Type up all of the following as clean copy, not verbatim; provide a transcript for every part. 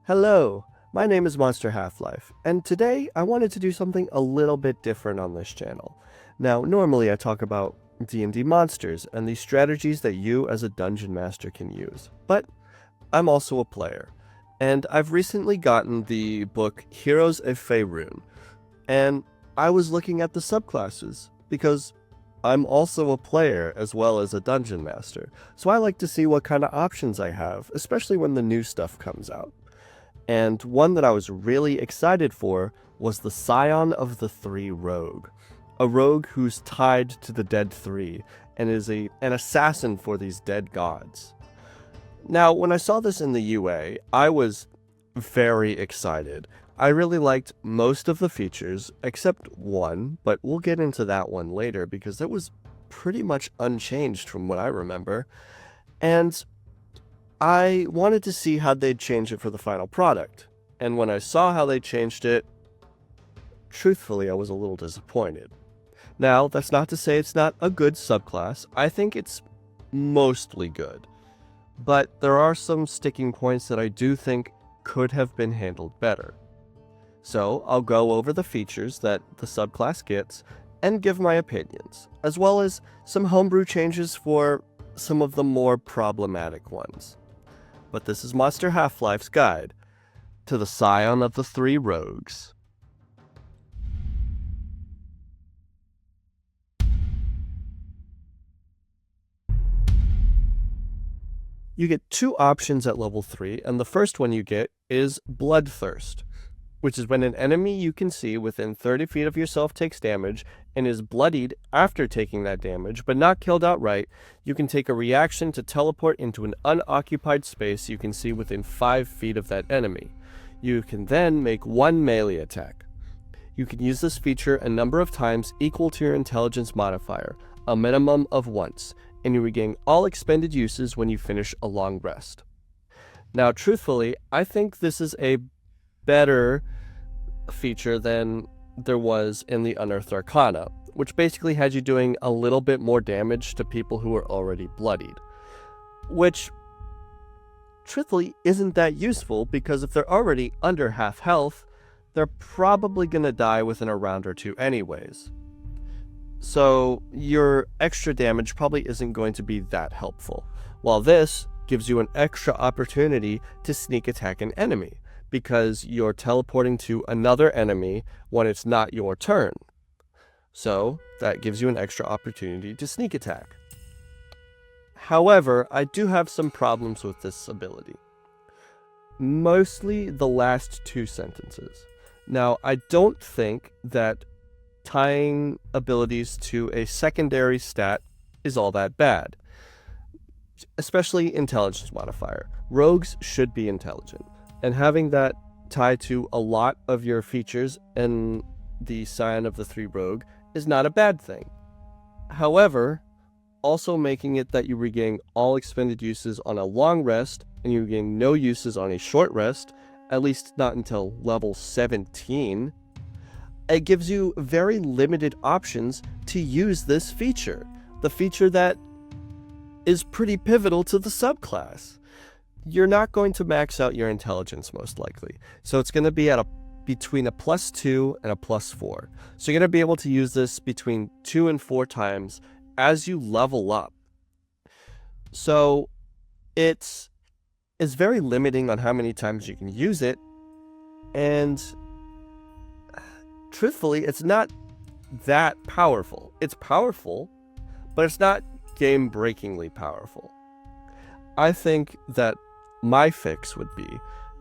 Hello, my name is Monster Half-Life, and today I wanted to do something a little bit different on this channel. Now, normally I talk about D&D monsters and the strategies that you as a dungeon master can use, but I'm also a player, and I've recently gotten the book Heroes of Faerun, and I was looking at the subclasses, because I'm also a player as well as a dungeon master, so I like to see what kind of options I have, especially when the new stuff comes out. And one that I was really excited for was the Scion of the Three Rogue. A rogue who's tied to the dead three and is an assassin for these dead gods. Now, when I saw this in the UA, I was very excited. I really liked most of the features, except one, but we'll get into that one later because it was pretty much unchanged from what I remember. And I wanted to see how they'd change it for the final product, and when I saw how they changed it, truthfully, I was a little disappointed. Now, that's not to say it's not a good subclass. I think it's mostly good, but there are some sticking points that I do think could have been handled better. So, I'll go over the features that the subclass gets and give my opinions, as well as some homebrew changes for some of the more problematic ones. But this is Monster Half-Life's guide to the Scion of the Three Rogues. You get two options at level 3, and the first one you get is Bloodthirst, which is when an enemy you can see within 30 feet of yourself takes damage and is bloodied after taking that damage, but not killed outright. You can take a reaction to teleport into an unoccupied space you can see within 5 feet of that enemy. You can then make one melee attack. You can use this feature a number of times equal to your intelligence modifier, a minimum of once, and you regain all expended uses when you finish a long rest. Now, truthfully, I think this is a better feature than there was in the Unearthed Arcana, which basically had you doing a little bit more damage to people who were already bloodied. Which, truthfully, isn't that useful, because if they're already under half health, they're probably going to die within a round or two anyways. So your extra damage probably isn't going to be that helpful, while this gives you an extra opportunity to sneak attack an enemy, because you're teleporting to another enemy when it's not your turn. So that gives you an extra opportunity to sneak attack. However, I do have some problems with this ability. Mostly the last two sentences. Now, I don't think that tying abilities to a secondary stat is all that bad. Especially intelligence modifier. Rogues should be intelligent. And having that tied to a lot of your features in the Scion of the Three Rogue is not a bad thing. However, also making it that you regain all expended uses on a long rest and you regain no uses on a short rest, at least not until level 17, it gives you very limited options to use this feature. The feature that is pretty pivotal to the subclass. You're not going to max out your intelligence most likely. So it's going to be at between a +2 and a +4. So you're going to be able to use this between 2 and 4 times as you level up. So it's very limiting on how many times you can use it. And truthfully, it's not that powerful. It's powerful, but it's not game-breakingly powerful. I think that my fix would be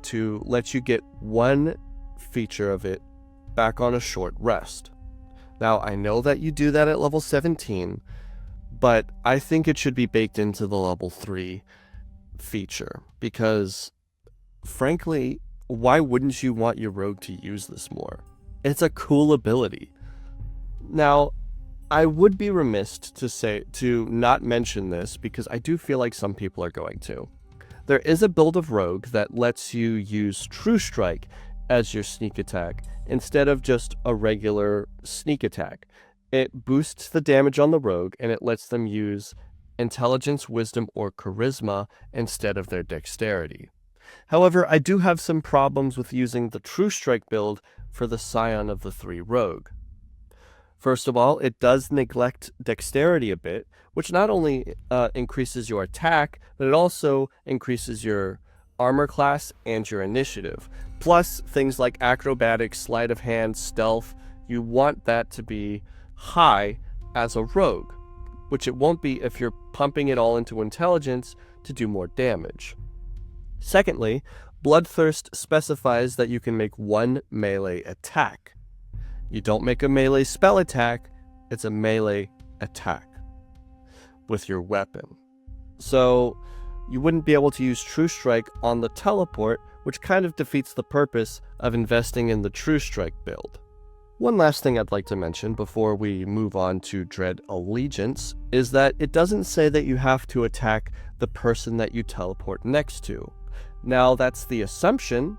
to let you get one feature of it back on a short rest. Now, I know that you do that at level 17, but I think it should be baked into the level 3 feature, because, frankly, why wouldn't you want your rogue to use this more? It's a cool ability. Now, I would be remiss to not mention this, because I do feel like some people are going to. There is a build of rogue that lets you use True Strike as your sneak attack instead of just a regular sneak attack. It boosts the damage on the rogue, and it lets them use intelligence, wisdom, or charisma instead of their dexterity. However, I do have some problems with using the True Strike build for the Scion of the 3 Rogue. First of all, it does neglect dexterity a bit, which not only increases your attack, but it also increases your armor class and your initiative. Plus, things like acrobatics, sleight of hand, stealth, you want that to be high as a rogue, which it won't be if you're pumping it all into intelligence to do more damage. Secondly, Bloodthirst specifies that you can make one melee attack. You don't make a melee spell attack, it's a melee attack with your weapon. So you wouldn't be able to use True Strike on the teleport, which kind of defeats the purpose of investing in the True Strike build. One last thing I'd like to mention before we move on to Dread Allegiance is that it doesn't say that you have to attack the person that you teleport next to. Now that's the assumption,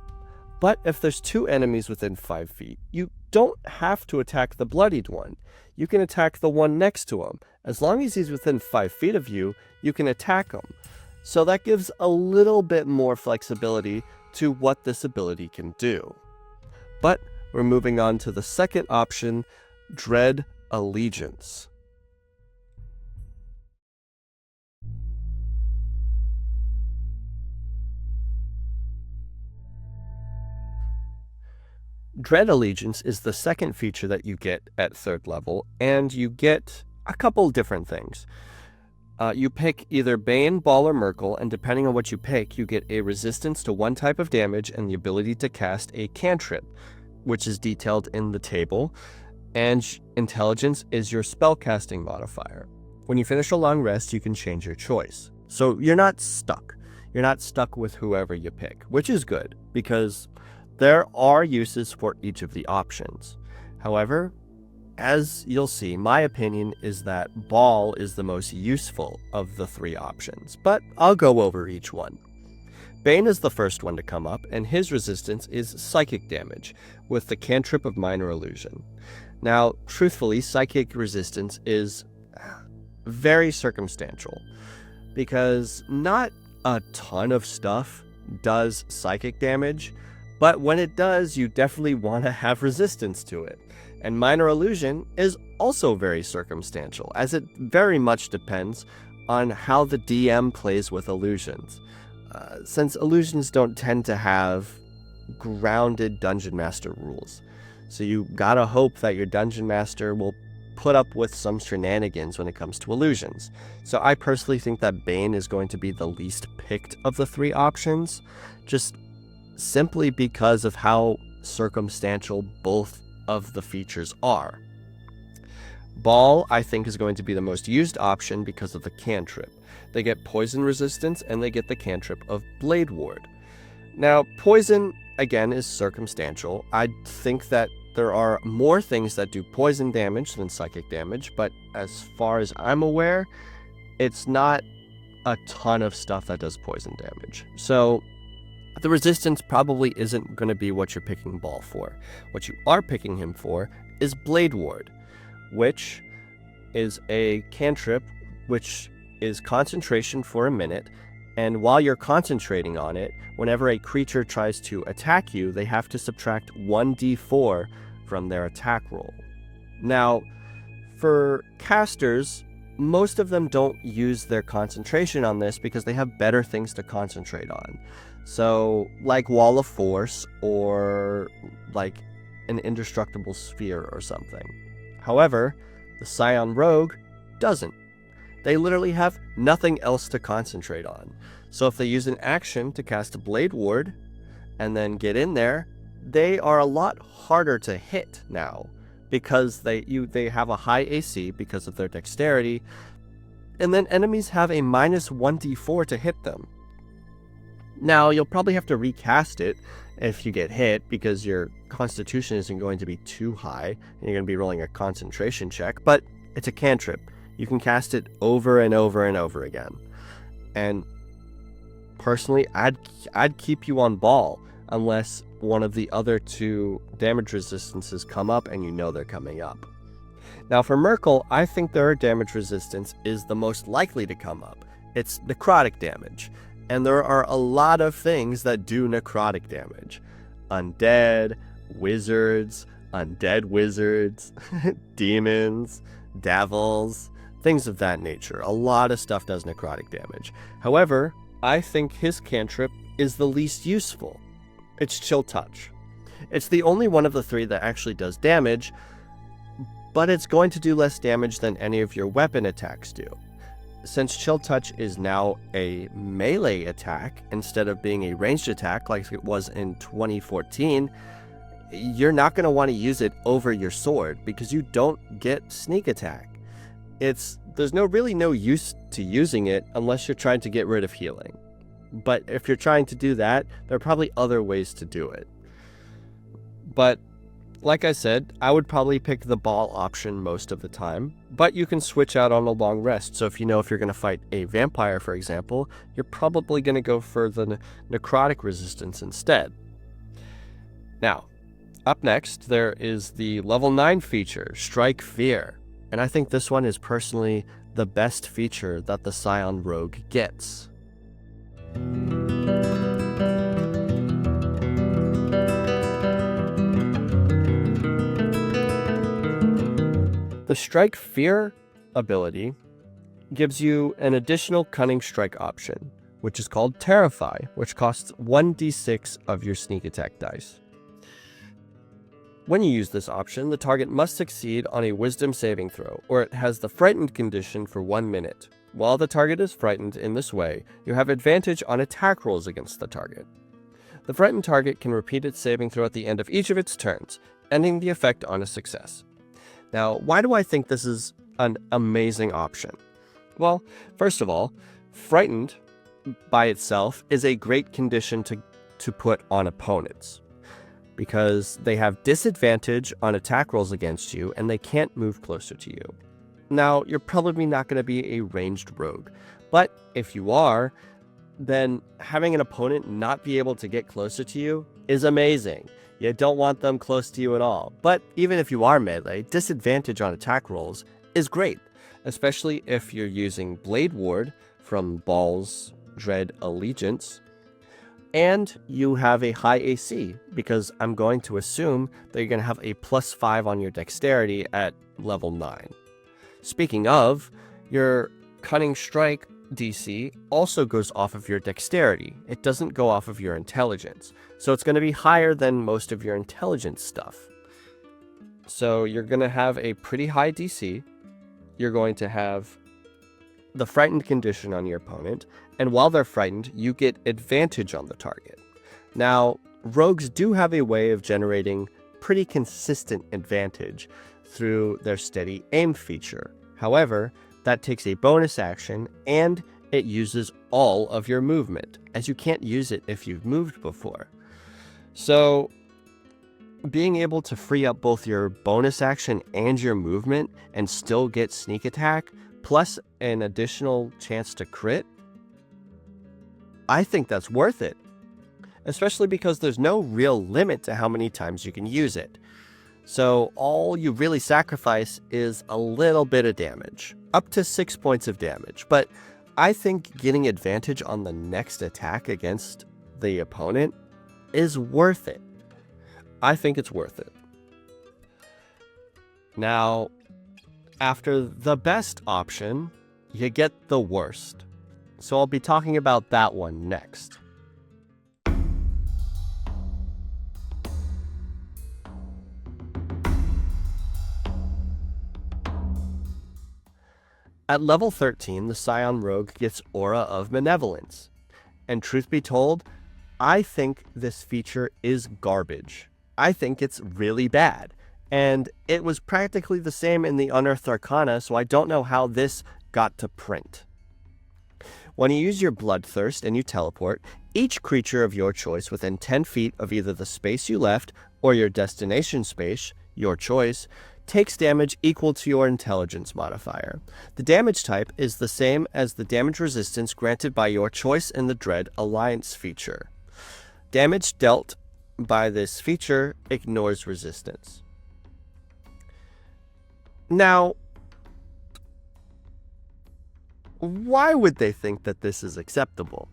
but if there's 2 enemies within 5 feet, you don't have to attack the bloodied one. You can attack the one next to him. As long as he's within 5 feet of you, you can attack him. So that gives a little bit more flexibility to what this ability can do. But we're moving on to the second option, Dread Allegiance. Dread Allegiance is the second feature that you get at 3rd level, and you get a couple different things. You pick either Bane, Ball, or Merkle, and depending on what you pick, you get a resistance to one type of damage and the ability to cast a cantrip, which is detailed in the table, and Intelligence is your spellcasting modifier. When you finish a long rest, you can change your choice. So you're not stuck. You're not stuck with whoever you pick, which is good, because there are uses for each of the options. However, as you'll see, my opinion is that Ball is the most useful of the 3 options, but I'll go over each one. Bane is the first one to come up, and his resistance is psychic damage, with the cantrip of Minor Illusion. Now, truthfully, psychic resistance is very circumstantial, because not a ton of stuff does psychic damage, but when it does, you definitely want to have resistance to it. And Minor Illusion is also very circumstantial, as it very much depends on how the DM plays with illusions. Since illusions don't tend to have grounded Dungeon Master rules. So you gotta hope that your Dungeon Master will put up with some shenanigans when it comes to illusions. So I personally think that Bane is going to be the least picked of the 3 options, just simply because of how circumstantial both of the features are. Ball, I think, is going to be the most used option because of the cantrip. They get poison resistance and they get the cantrip of Blade Ward. Now, poison, again, is circumstantial. I think that there are more things that do poison damage than psychic damage, but as far as I'm aware, it's not a ton of stuff that does poison damage. So the resistance probably isn't going to be what you're picking Ball for. What you are picking him for is Blade Ward, which is a cantrip which is concentration for a minute, and while you're concentrating on it, whenever a creature tries to attack you, they have to subtract 1d4 from their attack roll. Now, for casters, most of them don't use their concentration on this because they have better things to concentrate on. So, like Wall of Force, or like an Indestructible Sphere or something. However, the Scion Rogue doesn't. They literally have nothing else to concentrate on. So if they use an action to cast a Blade Ward, and then get in there, they are a lot harder to hit now, because they have a high AC because of their dexterity, and then enemies have a minus 1d4 to hit them. Now, you'll probably have to recast it if you get hit, because your constitution isn't going to be too high, and you're going to be rolling a concentration check, but it's a cantrip. You can cast it over and over and over again. And personally, I'd keep you on Ball, unless one of the other 2 damage resistances come up and you know they're coming up. Now for Merkle, I think their damage resistance is the most likely to come up. It's necrotic damage. And there are a lot of things that do necrotic damage. Undead, wizards, undead wizards, demons, devils, things of that nature. A lot of stuff does necrotic damage. However, I think his cantrip is the least useful. It's Chill Touch. It's the only one of the three that actually does damage, but it's going to do less damage than any of your weapon attacks do. Since Chill Touch is now a melee attack instead of being a ranged attack like it was in 2014, you're not going to want to use it over your sword because you don't get sneak attack. There's really no use to using it unless you're trying to get rid of healing. But if you're trying to do that, there are probably other ways to do it. But like I said, I would probably pick the ball option most of the time, but you can switch out on a long rest. So if you know if you're going to fight a vampire, for example, you're probably going to go for the necrotic resistance instead. Now, up next, there is the level 9 feature, Strike Fear. And I think this one is personally the best feature that the Scion Rogue gets. The Strike Fear ability gives you an additional Cunning Strike option, which is called Terrify, which costs 1d6 of your sneak attack dice. When you use this option, the target must succeed on a Wisdom saving throw, or it has the Frightened condition for 1 minute. While the target is frightened in this way, you have advantage on attack rolls against the target. The frightened target can repeat its saving throw at the end of each of its turns, ending the effect on a success. Now, why do I think this is an amazing option? Well, first of all, frightened by itself is a great condition to put on opponents, because they have disadvantage on attack rolls against you and they can't move closer to you. Now, you're probably not going to be a ranged rogue, but if you are, then having an opponent not be able to get closer to you is amazing. You don't want them close to you at all. But even if you are melee, disadvantage on attack rolls is great, especially if you're using Blade Ward from Baal's Dread Allegiance, and you have a high AC, because I'm going to assume that you're going to have a +5 on your dexterity at level 9. Speaking of, your Cunning Strike DC also goes off of your dexterity. It doesn't go off of your intelligence. So it's going to be higher than most of your intelligence stuff. So you're going to have a pretty high DC. You're going to have the frightened condition on your opponent, and while they're frightened, you get advantage on the target. Now, rogues do have a way of generating pretty consistent advantage through their steady aim feature. However, that takes a bonus action, and it uses all of your movement, as you can't use it if you've moved before. So, being able to free up both your bonus action and your movement and still get sneak attack, plus an additional chance to crit, I think that's worth it. Especially because there's no real limit to how many times you can use it. So all you really sacrifice is a little bit of damage, up to 6 points of damage. But I think getting advantage on the next attack against the opponent is worth it. I think it's worth it. Now, after the best option, you get the worst. So I'll be talking about that one next. At level 13, the Scion Rogue gets Aura of Malevolence. And truth be told, I think this feature is garbage. I think it's really bad. And it was practically the same in the Unearthed Arcana, so I don't know how this got to print. When you use your Bloodthirst and you teleport, each creature of your choice within 10 feet of either the space you left or your destination space, your choice, takes damage equal to your intelligence modifier. The damage type is the same as the damage resistance granted by your choice in the Dread Alliance feature. Damage dealt by this feature ignores resistance. Now, why would they think that this is acceptable?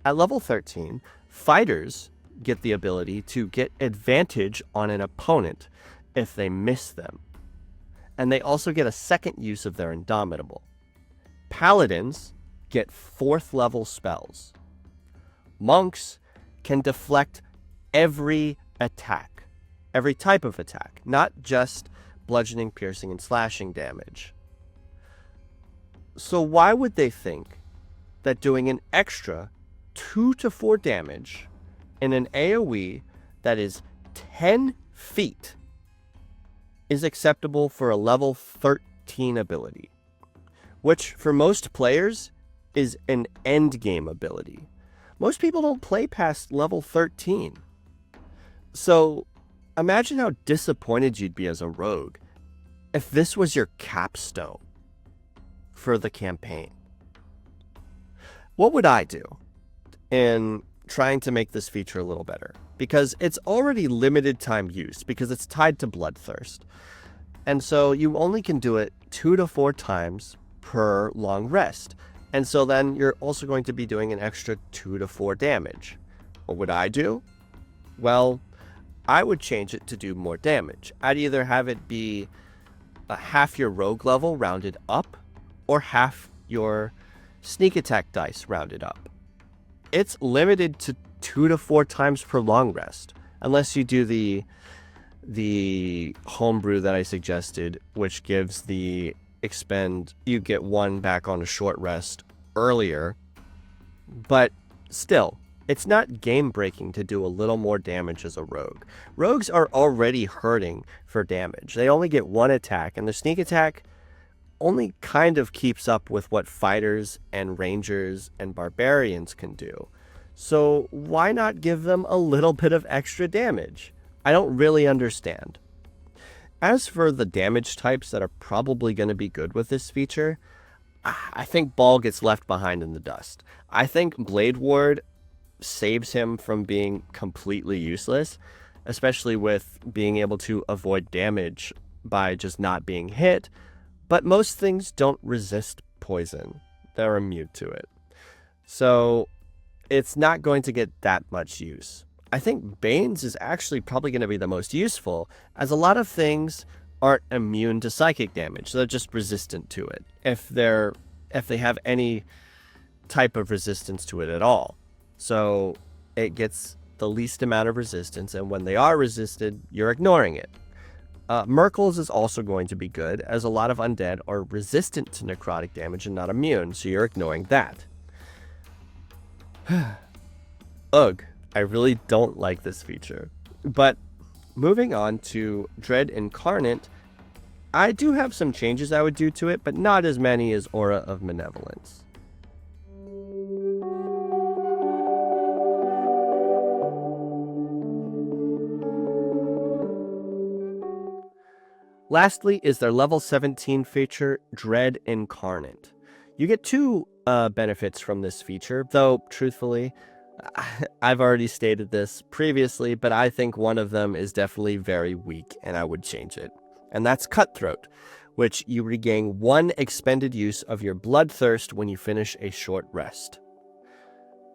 At level 13, fighters get the ability to get advantage on an opponent if they miss them. And they also get a second use of their Indomitable. Paladins get 4th level spells. Monks can deflect every attack, every type of attack, not just bludgeoning, piercing, and slashing damage. So why would they think that doing an extra 2 to 4 damage in an AoE that is 10 feet is acceptable for a level 13 ability, which for most players is an endgame ability? Most people don't play past level 13. So imagine how disappointed you'd be as a rogue if this was your capstone for the campaign. What would I do in trying to make this feature a little better? Because it's already limited time use because it's tied to Bloodthirst. And so you only can do it 2 to 4 times per long rest. And so then you're also going to be doing an extra 2 to 4 damage. What would I do? Well, I would change it to do more damage. I'd either have it be half your rogue level rounded up or half your sneak attack dice rounded up. It's limited to 2 to 4 times per long rest, unless you do the homebrew that I suggested, which gives the expend, you get 1 back on a short rest earlier. But still, it's not game breaking to do a little more damage as a rogue. Rogues are already hurting for damage. They only get 1 attack, and the sneak attack only kind of keeps up with what fighters and rangers and barbarians can do. So why not give them a little bit of extra damage? I don't really understand. As for the damage types that are probably going to be good with this feature, I think Ball gets left behind in the dust. I think Blade Ward saves him from being completely useless, especially with being able to avoid damage by just not being hit. But most things don't resist poison. They're immune to it. So it's not going to get that much use. I think Bane's is actually probably going to be the most useful, as a lot of things aren't immune to psychic damage. They're just resistant to it, if they have any type of resistance to it at all. So it gets the least amount of resistance, and when they are resisted, you're ignoring it. Merkel's is also going to be good, as a lot of undead are resistant to necrotic damage and not immune, so you're ignoring that. Ugh, I really don't like this feature. But moving on to Dread Incarnate, I do have some changes I would do to it, but not as many as Aura of Malevolence. Lastly is their level 17 feature, Dread Incarnate. You get 2 benefits from this feature, though truthfully, I've already stated this previously, but I think one of them is definitely very weak and I would change it. And that's Cutthroat, which you regain 1 expended use of your Bloodthirst when you finish a short rest.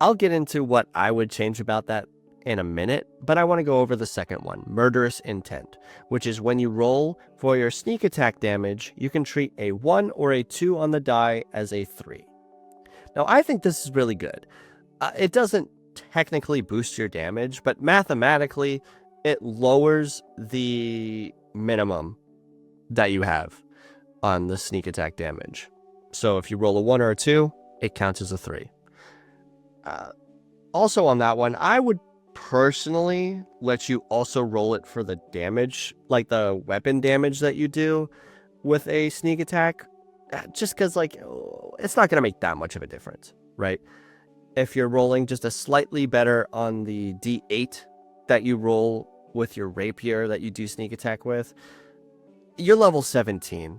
I'll get into what I would change about that in a minute, but I want to go over the second one, Murderous Intent, which is when you roll for your sneak attack damage, you can treat a 1 or a 2 on the die as a 3. Now, I think this is really good. It doesn't technically boost your damage, but mathematically, it lowers the minimum that you have on the sneak attack damage. So if you roll a 1 or a 2, it counts as a 3. Also on that one, I would personally let you also roll it for the damage, like the weapon damage that you do with a sneak attack, just because it's not going to make that much of a difference, right? If you're rolling just a slightly better on the D8 that you roll with your rapier that you do sneak attack with, you're level 17.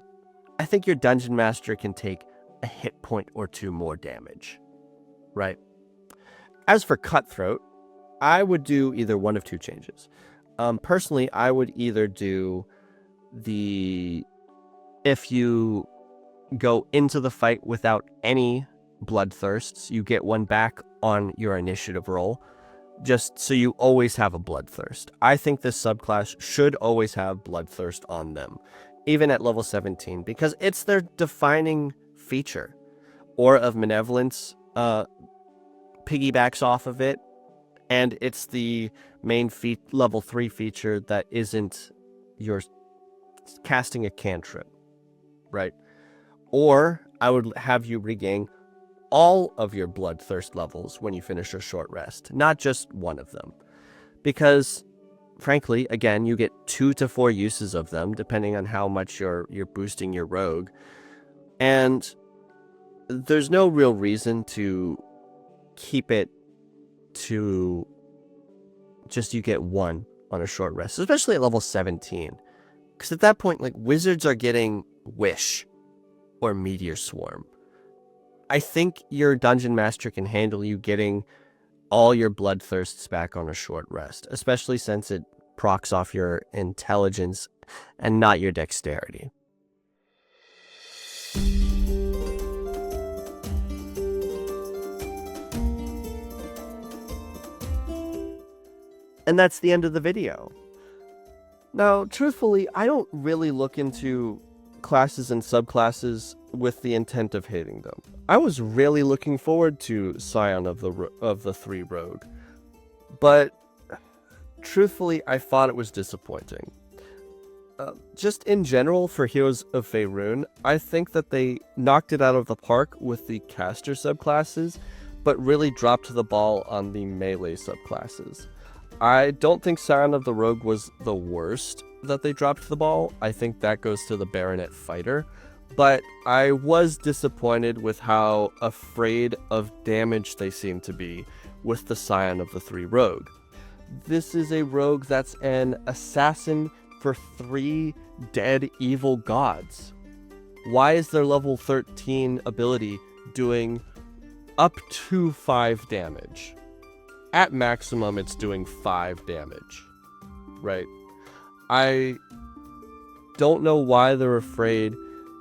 I think your dungeon master can take a hit point or 2 more damage, right? As for Cutthroat, I would do either one of 2 changes. Personally, I would either do if you go into the fight without any Bloodthirsts, you get 1 back on your initiative roll, just so you always have a Bloodthirst. I think this subclass should always have Bloodthirst on them, even at level 17, because it's their defining feature. Aura of Malevolence piggybacks off of it, and it's the main level 3 feature that isn't your casting a cantrip, right? Or I would have you regain all of your Bloodthirst levels when you finish your short rest, not just one of them. Because, frankly, again, you get 2 to 4 uses of them, depending on how much you're boosting your rogue. And there's no real reason to keep it to just you get 1 on a short rest, especially at level 17. Because at that point, like, wizards are getting Wish or Meteor Swarm. I think your dungeon master can handle you getting all your Bloodthirsts back on a short rest, especially since it procs off your intelligence and not your dexterity. And that's the end of the video. Now, truthfully, I don't really look into classes and subclasses with the intent of hating them. I was really looking forward to Scion of the 3 Rogue, but truthfully, I thought it was disappointing. Just in general, for Heroes of Faerun, I think that they knocked it out of the park with the caster subclasses, but really dropped the ball on the melee subclasses. I don't think Scion of the Rogue was the worst that they dropped the ball. I think that goes to the Baronet Fighter. But I was disappointed with how afraid of damage they seem to be with the Scion of the 3 Rogue. This is a rogue that's an assassin for 3 dead evil gods. Why is their level 13 ability doing up to 5 damage? At maximum, it's doing 5 damage, right? I don't know why they're afraid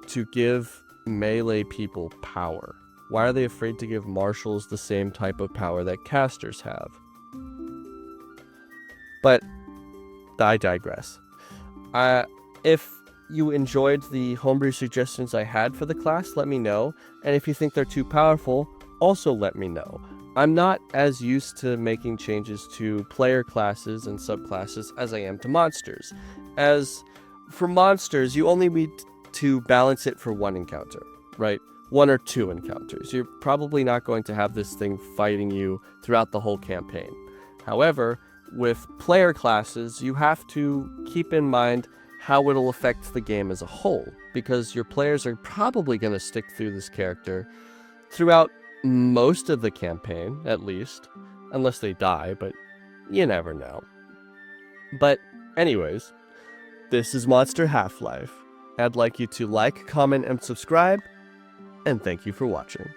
to give melee people power. Why are they afraid to give marshals the same type of power that casters have? But I digress. If you enjoyed the homebrew suggestions I had for the class, let me know. And if you think they're too powerful, also let me know. I'm not as used to making changes to player classes and subclasses as I am to monsters. As for monsters, you only need to balance it for 1 encounter, right? 1 or 2 encounters. You're probably not going to have this thing fighting you throughout the whole campaign. However, with player classes, you have to keep in mind how it'll affect the game as a whole, because your players are probably going to stick through this character throughout most of the campaign, at least, unless they die, but you never know. But anyways, this is Monster Half-Life. I'd like you to like, comment, and subscribe, and thank you for watching.